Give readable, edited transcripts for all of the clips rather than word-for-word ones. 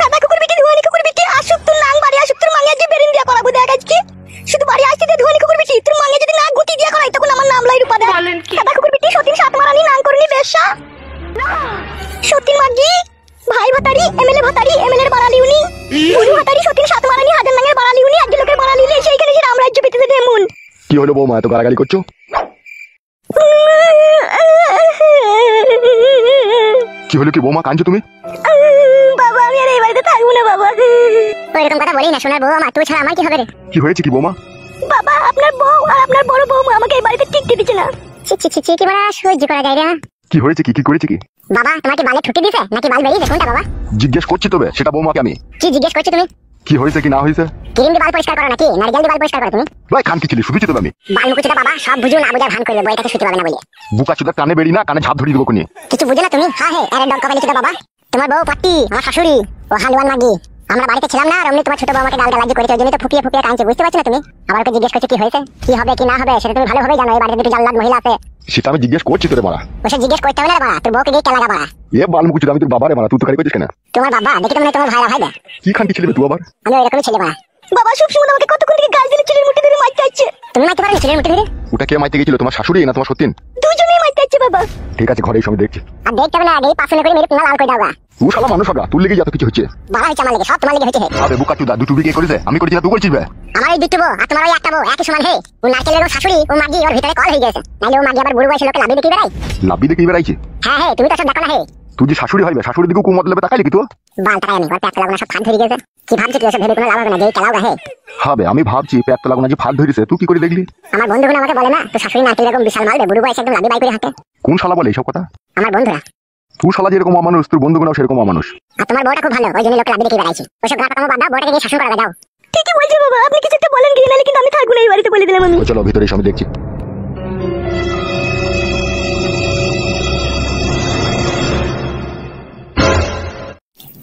দাদা কুকুর বিটি ধোয়ানি কুকুর বিটি আসুক তোর নাং বাড়ি আসুক তোর মাঙ্গে যে বেরিন দিয়া করাবো দেখ আজকে শুধু বাড়ি আসতে দে ধোয়ানি কুকুর বিটি তোর মাঙ্গে যদি না গুটি দিয়া করাই তখন আমার নাম লাই রূপা দে দাদা কুকুর বিটি সতীন সাত মারানি নাং করনি বেশা সতীন মাগি ভাই ভাতারি এমএলএ ভাতারি এমএলএ এর বাড়ালি উনি বুড়ি ভাতারি সতীন সাত মারানি হাজার নাঙের বাড়ালি উনি আজ লোকের বাড়ালি লে সেইখানে যে রামরাজ্য পেতে দে এমন কি হলো বৌমা এত গালাগালি করছো? কি হলো কি বৌমা কাঁদছো তুমি? বাবা আমি আর এই বাড়িতে থাকবো না বাবা। ওইরকম কথা বলি না সোনার বউ আমার, তুই ছাড়া আমার কি হবে রে? কি হয়েছে কি বৌমা? বাবা আপনার বউ আর আপনার বড় বউ আমাকে এই বাড়িতে টিকতে দিচ্ছে না। ছি ছি ছি ছি, কি বড় সহ্য করা যায় রে? কি হয়েছে কি করেছে কি? বাবা তোমাকে বালে ঠুকে দিছে নাকি বাল বেরিয়েছে কোনটা বাবা? জিজ্ঞেস করছি তবে সেটা বৌমাকে আমি। কি জিজ্ঞেস করছো তুমি? কি হয়েছে কি না হয়েছে? ক্রিম দিয়ে বাল পরিষ্কার করো নাকি নারকেল দিয়ে বাল পরিষ্কার করো তুমি? ভাই খান কি ছিলি শুধুছি তবে আমি। বাল মুকুচটা বাবা সব বুঝো না বুঝা ভান করলে বইটাকে শুতে পাবে না বলে। বুকা চুদা কানে বেরি না কানে ঝাপ ধরিয়ে দেবো কোনি। কিছু বুঝো না তুমি? হ্যাঁ হ্যাঁ, আরে ডগ কবে লিখিত বাবা। তোমার বউ পাট্টি, আমার শাশুড়ি ও হালুয়ান মাগি। আমরা বাড়িতে ছিলাম না আর অমনি তোমার ছোট বউ আমাকে গালগালাজি করেছে, ওই জন্য তো ফুপিয়ে ফুপিয়ে কাঁদছে, বুঝতে পারছো না তুমি? আবার ওকে জিজ্ঞেস করছো কি হয়েছে কি হবে কি না হবে সেটা তুমি ভালোভাবে জানো। এই বাড়িতে দুটো জাল্লাদ মহিলা আছে। সেটা আমি জিজ্ঞেস করছি তোরে মারা। ওসব জিজ্ঞেস করতে হবে না বাবা, তোর বউকে গিয়ে কেলা লাগা বাবা। এ বালমুখ চুদা আমি তোর বাবারে মারা, তুই তো খালি করছিস কেন? তোমার বাবা দেখি তো মনে হয় তোমার ভাইরা ভাই দে। কি খান কি ছিলি তুই আবার? আমি এরকমই ছেলে বাবা। বাবা সব সময় আমাকে কতক্ষণ থেকে গাল দিলে চুলের মুঠি ধরে মারতে হচ্ছে। তুমি মারতে পারো ছেলের মুঠি ধরে? ওটা কে মাইতে গেছিল, তোমার শাশুড়ি না তোমার সতীন? দুজনেই মারতে হচ্ছে বাবা। ঠিক আছে ঘরে এসে আমি দেখছি। আর দেখতে হবে না, আগে পাশে করে মেরে পুঙ্গা লাল করে দাও গা। তুই শালা মানুষ হগা, তোর লেগে যত কিছু হচ্ছে। বাবা হচ্ছে আমার লেগে, সব তোমার লেগে হচ্ছে। আবে বুকা চুদা দুটো বিয়ে করেছে, আমি করেছি না তুই করছিস বে? আমার এই দুটো বউ আর তোমার ওই একটা বউ একই সমান হে। ও নারকেলের শাশুড়ি ও মাগি ওর ভিতরে কল হয়ে গেছে, নাইলে ও মাগি আবার বুড়ো বয়সে লোকে লাভি দেখি বেড়াই। লাভি দেখি বেড়াইছে? হ্যাঁ হ্যাঁ, তুমি তো সব দেখো না হে। তুই যে শাশুড়ি হইবে শাশুড়ির দিকে কুমত লেবে তাকাইলি কি তুই? বাল তাকাই আমি, ওর পেট লাগা সব ফাঁদ ধরে গেছে। কি ভাবছি কি ওসব ভেবে কোনো লাভ হবে না, যেই চালাও গা হে। হবে আমি ভাবছি পেট তো লাগুনা যে ফাঁদ ধরেছে, তুই কি করে দেখলি? আমার বন্ধুগুলো আমাকে বলে না তো শাশুড়ি নারকেল এরকম বিশাল মালবে, বুড়ো বয়সে একদম লাভি বাই করে হাঁটে। কোন শালা বলে এইসব কথা? আমার বন্ধুরা। তুই শালা যেরকম অমানুষ তোর বন্ধুগুলো সেরকম অমানুষ। আর তোমার বউটা খুব ভালো, ওই জন্য লোকে লাভি দেখি বেড়াইছে। ওসব গাটা কামো বাদ দাও, বউটাকে গিয়ে শাসন করা যাও। ঠিকই বলছি বাবা, আপনি কিছু একটা বলেন কি নালে কিন্তু আমি থাকবো না এই বাড়িতে বলে দিলাম আমি। চলো ভিতরে এসে আমি দেখছি।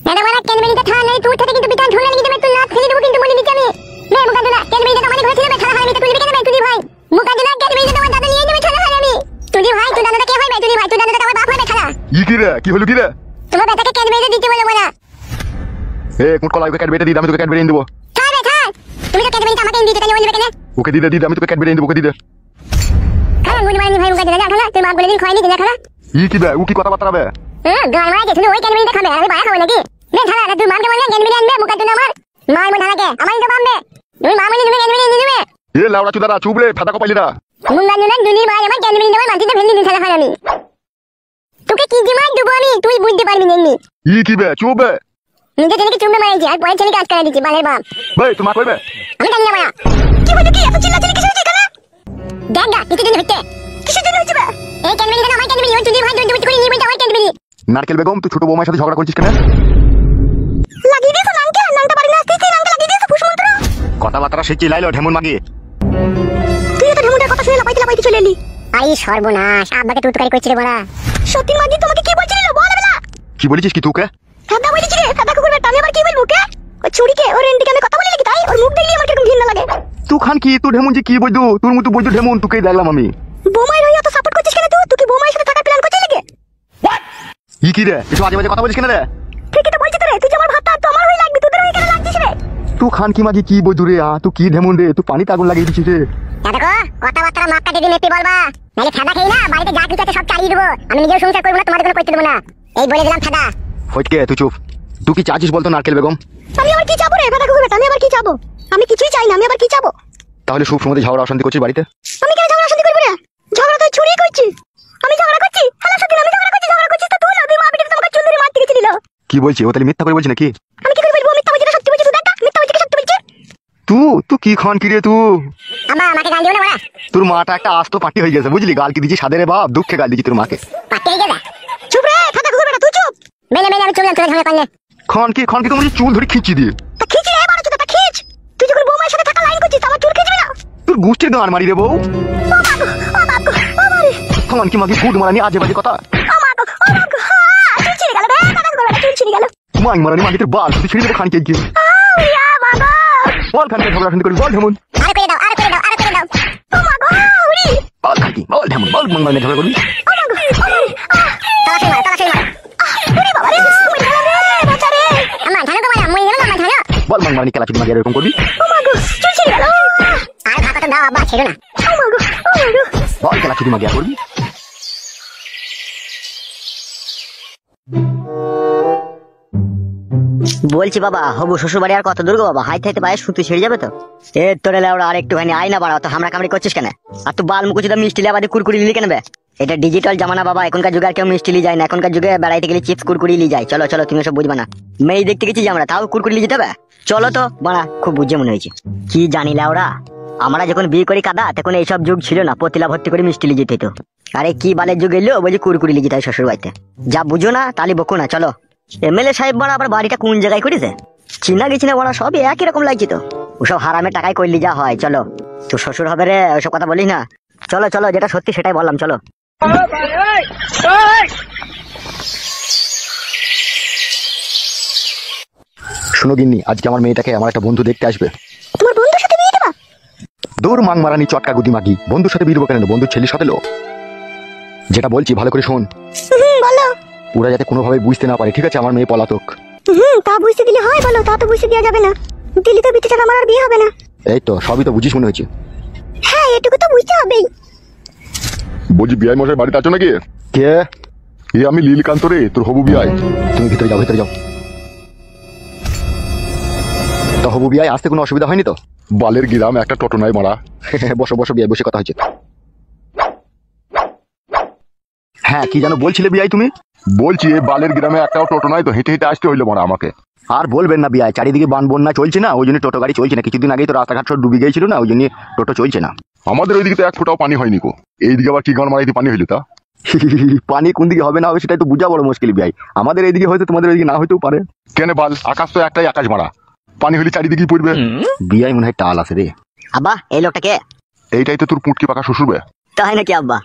ম্যাডাম আর ক্যানবেরিটা থানা নেই, তুই থেকে কিন্তু বিটান ধরে নিয়ে যাবে, তুই না ফেলে দেবো কিন্তু বলে দিচ্ছি আমি। মে মুকাদলা ক্যানবেরিটা মানে ঘরে ছিল থানা হারামি, তুই কেন ভাই তুই ভাই মুকাদলা ক্যানবেরিটা আমার দাদা নিয়ে যাবে থানা হারামি। তুই ভাই তুই দাদাটা কে ভাই তুই ভাই তুই দাদাটা আমার বাপ হবে থানা। কি রে কি হলো কি রে? তোমার বেটাকে ক্যানবেরিটা দিতে বলে বলা। এ কোন কলা ওকে ক্যাডবেরি দিই, আমি তোকে ক্যাডবেরি এনে দেবো। থাক রে থাক, তুমি তো ক্যানবেরিটা আমাকে দিতে কেন বলবে কেন? ওকে দিদে দিদে আমি তোকে ক্যাডবেরি এনে দেবো, ওকে দিদে। খালা মুনি মানি ভাই মুকাদলা যা খালা, তুই মা বলে দিন খাইনি দিনা খালা। কি বে ও কি কথা বার্তা বে? গায় মারা গেছিল ওই ক্যানবেরিটা খাবে, আমি বাইরে খাবো নাকি? নে খালা তুই মাকে বললে ক্যানবেরি আনবে মুকাদলা আমার মাই মন থানাকে আমারই তো বামবে। তুমি মা বলে তুমি ক্যানবেরি এনে দিবে। এ লাউড়া চুদারা চুপ রে ফাটা কপাইলিরা। মুকাদলা দুনি ভাই আমার ক্যানবেরি দেবে মাটিতে ফেলে দিন খালা আমি। তোকে কি দিমাগ দেবো আমি তুই বুঝতে পারবি না এমনি। কি বে চুপ বে? নিজে ছেলেকে চুমে মারিয়েছি আর পরের ছেলেকে আটকায় দিচ্ছি বালের বাপ। ভাই তোমার কইবে? আমি জানি না মায়া। কি বলছো কি এত চিল্লাচিল্লি কিসের হচ্ছে এখানে? দেখ গা কিছু দিন হচ্ছে। কিসের জন্য হচ্ছে বে? এই ক্যানবেরিটা আমার ক্যানবেরি, ওই তুই ভাই দুই করে নিয়ে বইটা আমার ক্যানবেরি। নারকেল বেগম তুই ছোট বৌমার সাথে ঝগড়া করছিস কেন? লাগিয়ে দিয়েছো নাংকে, নাংটা বাড়ি না আসতেই নাংটা লাগিয়ে দিয়েছো ফুসমন্ত্র। কথাবার্তা সে চিল্লাইলো ঢেমুন মাগি। তুই তো ঢেমুটার কথা শুনে লাপাইতে চলে এলি। আই সর্বনাশ, আব্বাকে তুতকারি করছিস রে বড়া। সত্যি মাগি তোমাকে কি বলছিল বল বেলা? কি বলেছিস কি তুকে? দাদা বলেছি রে দাদা কুকুর বেটা, আমি আবার কি বলবো কে? ওই চুরিকে ওর এন্ডিকে আমি কথা বলি নাকি তাই? ওর মুখ দেখলে আমার কিরকম ঘৃণা লাগে। তুই খান কি তুই ঢেমুন যে কি বইদু তোর মতো বইদু ঢেমুন তোকেই দেখলাম আমি। বোমাইর হইয়া তো সাপোর্ট করছিস কেন তুই? তুই কি বোমাইর সাথে থাকার প্ল্যান করছিস নাকি? কি রে কিছু আজে বাজে কথা বলিস কেন রে? ঠিকই তো বলছিস রে, তুই যে আমার ভাত তো আমার হই লাগবে, তোদের হই কেন লাগছিস রে? তুই খান কি মাগি কি বইদু রে তুই কি ঢেমুন রে তুই পানিতে আগুন লাগিয়ে দিছিস রে। দেখো কথাবার্তা মাপটা দিদি মেপি বলবা, নালে ফাদা খেই না বাড়িতে যা কিছু আছে সব চালিয়ে দেবো। আমি নিজেও সংসার করবো না, তোমাদের কোনো করতে দেবো না, এই বলে দিলাম ফাদা। ফটকে তুই চুপ। তুই কি চাচ্ছিস বলতো নারকেল বেগম? আমি আবার কি চাবো রে দাদা কুকুর বেটা? আমি আবার কি চাবো? আমি কিছুই চাই না, আমি আবার কি চাবো? তাহলে সব সময় ঝগড়া অশান্তি করছিস বাড়িতে? আমি কেন ঝগড়া শান্তি করবো রে? ঝগড়া তো চুরি করছি। আমি ঝগড়া করছি? হ্যালো সত্যি আমি ঝগড়া করছিস তো তুই না, তুই মা বিটিকে তোমাকে চুল ধরে মারতে গেছিলি। কি বলছি ও তাহলে মিথ্যা করে বলছি নাকি? আমি কি করে বলবো মিথ্যা বলছি না সত্যি বলছি? তুই দেখ মিথ্যা বলছি কি সত্যি বলছি? তুই কি খান কি রে তুই? আম্মা আমাকে গাল দিও না বড়া। তোর মাটা একটা আস্ত পাটি হয়ে গেছে বুঝলি, গাল কি দিছি সাদে রে বাপ, দুঃখে গাল দিছি তোর মাকে। পাটে গেলা চুপ রে দাদা কুকুর বেটা, তুই চুপ। মেলে মেলে আমি চললাম তোর ঝগড়া করলে। খান কি তোমার চুল ধরে খিঁচি দিয়ে। তা খিচ রে বাড়া চোদা, তা খিচ। তুই যখন বোমাইর সাথে থাকা লাইন করছিস আমার চুল খিচবি না? তোর গুষ্টির গান মারি রে বউ। ও বাগো ও বাগো ও মারি। খান কি মাগি ফুট মারানি আজে বাজে কথা। ও বাগো চুল ছিঁড়ে গেল রে দাদা কুকুর বেটা, চুল ছিঁড়ে গেল। মাই মারানি মাগি তোর বাল তুই ছিঁড়ে দেবো খান কে গিয়ে। ইয়া বাগো বল খান কে ঝগড়া অশান্তি করিস বল ঢেমুন। আর করে দাও আর করে দাও আর করে দাও। ও বাগো উড়ি। বল খান কি বল ঢেমুন বল মারানি ঝগড়া করবি। ও বাগো ও মারি। তালাশি মার তালাশি মার। উড়ি বাবা রে, উড়ি গেল রে বাচ্চা রে। আম্মা ধান বল মাংমারানি খেলা চুদি মাগি আর এরকম করবি? ও মা গো চুল ছিঁড়ে গেল। আর ভাত তো দাও আব্বা, ছেড়ো না। ও মা গো ও মা গো। বল খেলা চুদি মাগি আর করবি? বলছি বাবা, হবু শ্বশুর বাড়ি আর কত দূর গো বাবা? হাইতে হাইতে পায়ে সুতো ছিঁড়ে যাবে তো। এ তোরে লেওড়া আর একটুখানি আয় না বাড়া, তো হামড়া কামড়ি করছিস কেন? আর তুই বাল মুকুচি মিষ্টি লিয়ে কুরকুরি লিলি কেন বে? এটা ডিজিটাল জামানা বাবা, এখনকার যুগে আর কেউ মিষ্টি লি যায় না, এখনকার যুগে বেড়াইতে গেলে চিপস কুরকুরি লি যায়। চলো চলো, তুমি সব বুঝবা না। মেয়ে দেখতে গেছি আমরা, তাও কুরকুরি লিয়ে যেতে হবে? চলো তো বাড়া, খুব বুঝে মনে হয়েছে। কি জানি লেওড়া, আমরা যখন বিয়ে করি কাদা তখন এইসব যুগ ছিল না, পতিলা ভর্তি করে মিষ্টি লিয়ে যেতে হতো। আরে কি বালের যুগ এলো, বলছি কুরকুরি লিয়ে যেতে হয় শ্বশুর বাড়িতে। যা বুঝো না তাহলে বকো না। চলো। এমএলএ সাহেব বড়া আবার বাড়িটা কোন জায়গায় করেছে? চিনা গেছি না বড়া, সবই একই রকম লাগছে তো। ওসব হারামে টাকায় করলি যা হয়। চলো, তো শ্বশুর হবে রে, ওসব কথা বলিস না। চলো চলো, যেটা সত্যি সেটাই বললাম, চলো। শুনো গিন্নি, আজকে আমার মেয়েটাকে আমার একটা বন্ধু দেখতে আসবে। তোমার বন্ধুর সাথে বিয়ে দেবা? দূর মাংমারানি চটকা গুদি মাগি, বন্ধুর সাথে বিয়ে দেবো কেন? বন্ধুর ছেলের সাথে লো। যেটা বলছি ভালো করে শোন, বলো। ওরা যাতে কোনোভাবে বুঝতে না পারে, ঠিক আছে? আমার মেয়ে পলাতক। তা বুঝতে দিলে হয় বলো, তা তো বুঝতে দেওয়া যাবে না। দিল্লি তো বিটি ছাড়া আমার আর বিয়ে হবে না। এই তো সবই তো বুঝিস মনে হয়েছে। হ্যাঁ এটুকু তো বুঝতে হবেই। বলছি বিআই মশাই বাড়িতে আছো নাকি? কে? এ আমি লীলকান্ত রে, তোর হবু বিআই। তুমি ভিতরে যাও, ভিতরে যাও। তো হবু বিয়ায় আসতে কোনো অসুবিধা হয়নি তো? বালের গিরাম একটা টোটো নাই মারা। বসো বসো বিয়ায়, বসে কথা হচ্ছে। হ্যাঁ কি জানো বলছিলে বিয়াই তুমি? বলছি এই বালের গ্রামে একটাও টোটো নাই তো, হেঁটে হেঁটে আসতে হইলো মারা আমাকে। আর বলবেন না বিয়ায়, চারিদিকে বান বন্যা চলছে না, ওই জন্য টোটো গাড়ি চলছে না। কিছুদিন আগেই তো রাস্তাঘাট সব ডুবে গিয়েছিল না, ওই জন্য টোটো চলছে না। আমাদের ওইদিকে তো এক ফোঁটাও পানি হয়নি কো। এইদিকে আবার কি গান মারাইতে পানি হইলো তা? পানি কোন দিকে হবে না হবে সেটা একটু বুঝা বড় মুশকিল বিয়াই। আমাদের এইদিকে হয়তো তোমাদের ওইদিকে না হইতেও পারে। কেন বাল, আকাশ তো একটাই আকাশ মারা, পানি হলে চারিদিকেই পড়বে। বিয়াই মনে হয় টাল আছে রে। আব্বা এই লোকটা কে? এইটাই তো তোর পুঁটকি পাকা শ্বশুর বে। তাই নাকি আব্বা?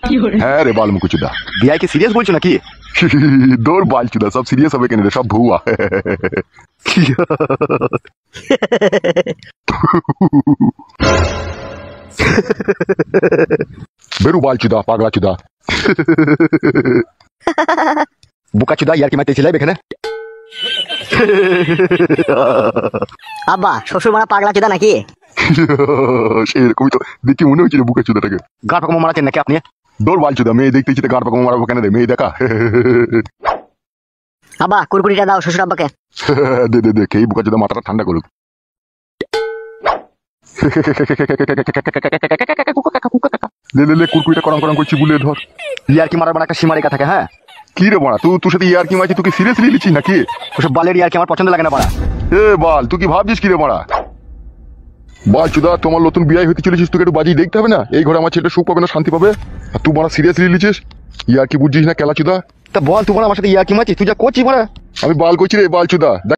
হ্যাঁ রে বাল মুকুচুদা। বিয়াইকে সিরিয়াস বলছো নাকি? দৌড় বাল চুদা, সব সিরিয়াস হবে কেন রে, সব ভুয়া। বেরু বাল চুদা, পাগলা চুদা। বোকা চুদা ইয়ার কি মারতে ছিলাম এখানে? আব্বা শ্বশুর মারা পাগলা চোদা নাকি? সেরকমই তো দেখি মনে হচ্ছিল বুকে চুদাটাকে। গা পাকামো মারাচ্ছেন নাকি আপনি? দৌড় বাল চুদা, মেয়ে দেখতে ইচ্ছে গাড় পাকামো মারাবো কেন রে, মেয়ে দেখা। আব্বা কুরকুরিটা দাও শ্বশুর আব্বাকে। দে দে দে, খেয়ে বুকা চুদা মাথাটা ঠান্ডা করুক। লে লে লে, কুরকুরিটা করম করম করছি বুলে ধর। ইয়ার কি মারার একটা সীমারেখা থাকে। হ্যাঁ কি রে বাড়া, তুই তোর সাথে ইয়ার কি মারছি, তুই কি সিরিয়াসলি লিছিস নাকি? ওসব বালের ইয়ার কি আমার পছন্দ লাগে না বাড়া। এ বাল, তুই কি ভাবছিস কি রে বাড়া? বাল চুদা, তোমার নতুন বিয়ে হতে চলেছিস, তোকে একটু বাজি দেখতে হবে না? এই ঘরে আমার ছেলেটা সুখ পাবে না, শান্তি পাবে। আর তুই বাড়া সিরিয়াসলি লিছিস, ইয়ার কি বুঝছিস না কেলা চুদা? তা বল তুই আমার সাথে ইয়ার কি মারছিস? তুই যা করছিস মারা। আমি বাল করছি রে বাল চুদা।